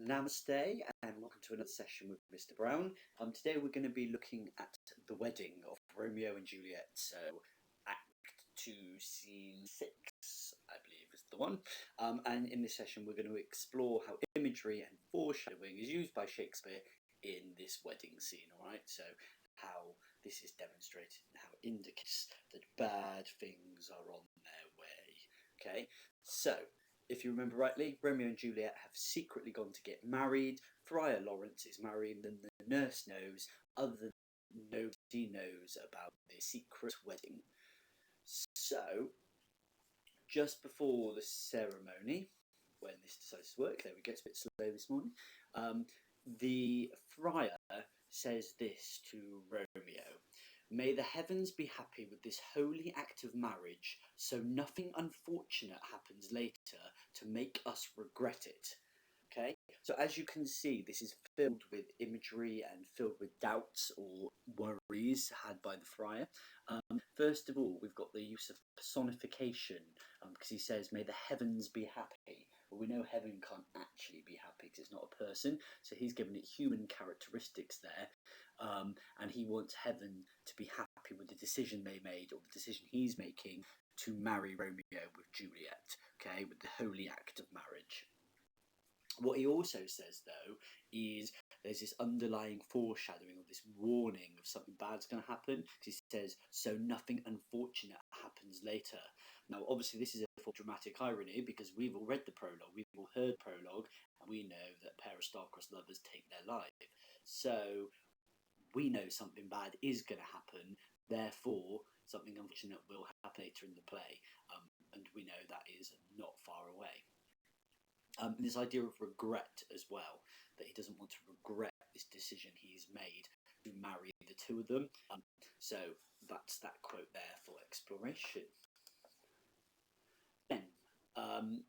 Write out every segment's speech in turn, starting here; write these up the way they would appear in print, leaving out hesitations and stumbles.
Namaste and welcome to another session with Mr. Brown. Today we're going to be looking at the wedding of Romeo and Juliet. So Act 2, Scene 6, I believe is the one. And in this session we're going to explore how imagery and foreshadowing is used by Shakespeare in this wedding scene. Alright, so how this is demonstrated and how it indicates that bad things are on their way. Okay, so if you remember rightly, Romeo and Juliet have secretly gone to get married. Friar Lawrence is married, and the nurse knows, other than nobody knows about this secret wedding. So, just before the ceremony, when this decides to work, there we go, it's a bit slow this morning, the friar says this to Romeo: "May the heavens be happy with this holy act of marriage, so nothing unfortunate happens later to make us regret it." Okay, so as you can see, this is filled with imagery and filled with doubts or worries had by the friar. First of all, we've got the use of personification, because he says, "May the heavens be happy." Well, we know heaven can't actually be happy because it's not a person, so he's given it human characteristics there. And he wants heaven to be happy with the decision they made, or the decision he's making, to marry Romeo with Juliet, okay, with the holy act of marriage. What he also says, though, is there's this underlying foreshadowing, or this warning of something bad's going to happen, because he says, "So nothing unfortunate happens later." Now, obviously, this is a full dramatic irony, because we've all read the prologue, we've all heard prologue, and we know that a pair of star-crossed lovers take their life. So we know something bad is going to happen, therefore something unfortunate will happen later in the play, and we know that is not far away. This idea of regret as well, that he doesn't want to regret this decision he's made to marry the two of them. So that's that quote there for exploration. Then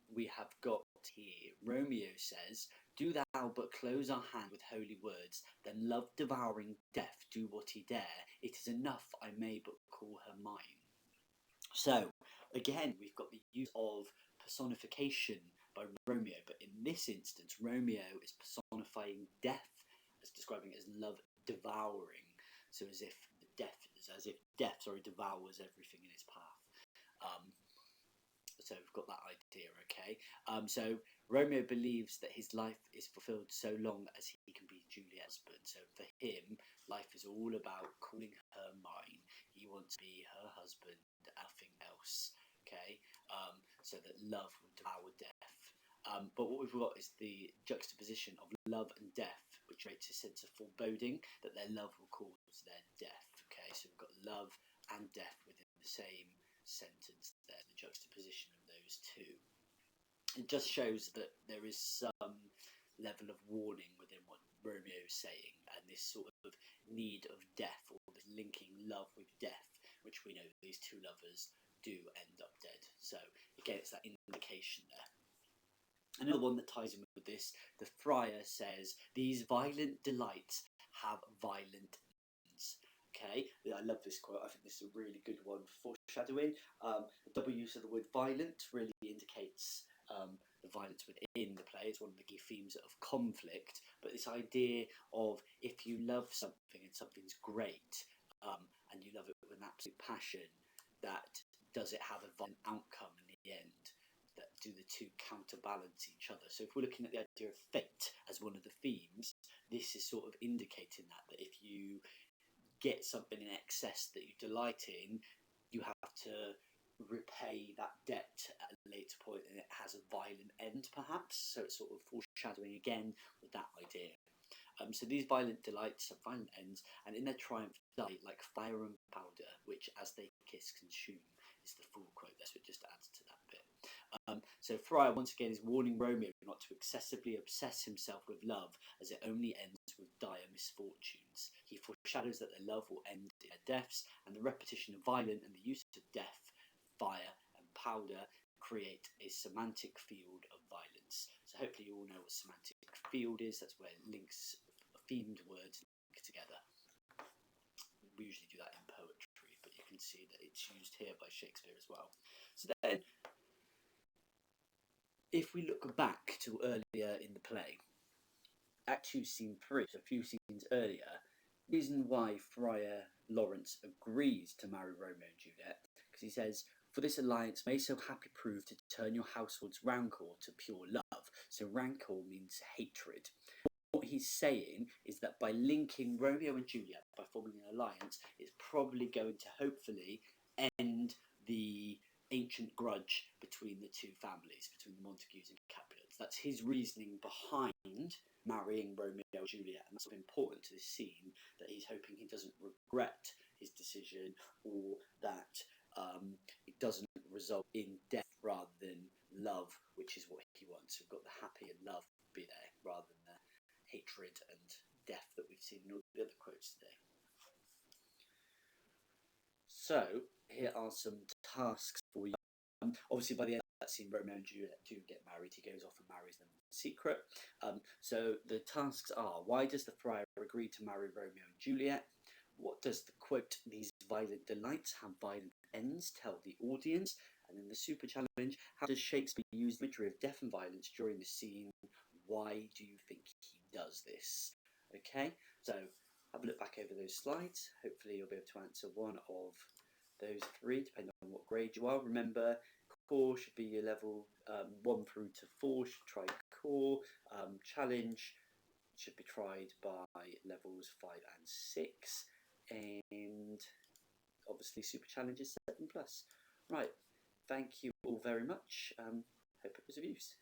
we have got here, Romeo says, "Do thou but close our hand with holy words, then love devouring death do what he dare, it is enough I may but call her mine." So again, we've got the use of personification by Romeo, but in this instance, Romeo is personifying death, as describing it as love devouring. So as if death devours everything in its path. So we've got that idea, okay? So Romeo believes that his life is fulfilled so long as he can be Juliet's husband. So for him, life is all about calling her mine. He wants to be her husband, nothing else, okay? So that love will devour death. But what we've got is the juxtaposition of love and death, which creates a sense of foreboding that their love will cause their death, okay? So we've got love and death within the same sentence there, the juxtaposition of those two. It just shows that there is some level of warning within what Romeo is saying, and this sort of need of death, or this linking love with death, which we know these two lovers do end up dead. So again, it's that indication there. Another one that ties in with this, the friar says, "These violent delights have violent ends." Okay, I love this quote. I think this is a really good one for foreshadowing. The double use of the word violent really indicates the violence within the play. It's one of the key themes of conflict. But this idea of, if you love something and something's great, and you love it with an absolute passion, that does it have a violent outcome in the end? That do the two counterbalance each other? So if we're looking at the idea of fate as one of the themes, this is sort of indicating that if you get something in excess that you delight in, you have to repay that debt at a later point, and it has a violent end perhaps. So it's sort of foreshadowing again with that idea. So these violent delights have violent ends, and in their triumph die like fire and powder, which as they kiss consume, is the full quote there, so it just adds to that bit. So Friar once again is warning Romeo not to excessively obsess himself with love, as it only ends with dire misfortunes. He foreshadows that their love will end in their deaths, and the repetition of violence and the use of death, fire and powder create a semantic field of violence. So hopefully you all know what semantic field is. That's where links themed words link together. We usually do that in poetry, but you can see that it's used here by Shakespeare as well. So then, if we look back to earlier in the play, Act 2, Scene 3, so a few scenes earlier, reason why Friar Lawrence agrees to marry Romeo and Juliet, because he says, for this alliance may so happily prove to turn your household's rancor to pure love. So rancor means hatred. What he's saying is that by linking Romeo and Juliet, by forming an alliance, it's probably going to hopefully end the ancient grudge between the two families, between the Montagues and Capulets. That's his reasoning behind marrying Romeo and Juliet, and that's important to this scene, that he's hoping he doesn't regret his decision, or that it doesn't result in death rather than love, which is what he wants. We've got the happy and love be there rather than the hatred and death that we've seen in all the other quotes today. So here are some tasks for you. Obviously, by the end of that scene, Romeo and Juliet do get married. He goes off and marries them in secret. So the tasks are: why does the friar agree to marry Romeo and Juliet? What does the quote, these violent delights have violent ends, tell the audience? And then the super challenge: how does Shakespeare use the imagery of death and violence during the scene? Why do you think he does this? Okay, so have a look back over those slides. Hopefully you'll be able to answer one of those three, depending on what grade you are. Remember, core should be your level 1 through to 4, should try core. Challenge should be tried by levels 5 and 6. And obviously super challenge is 7+. Right, thank you all very much. Hope it was of use.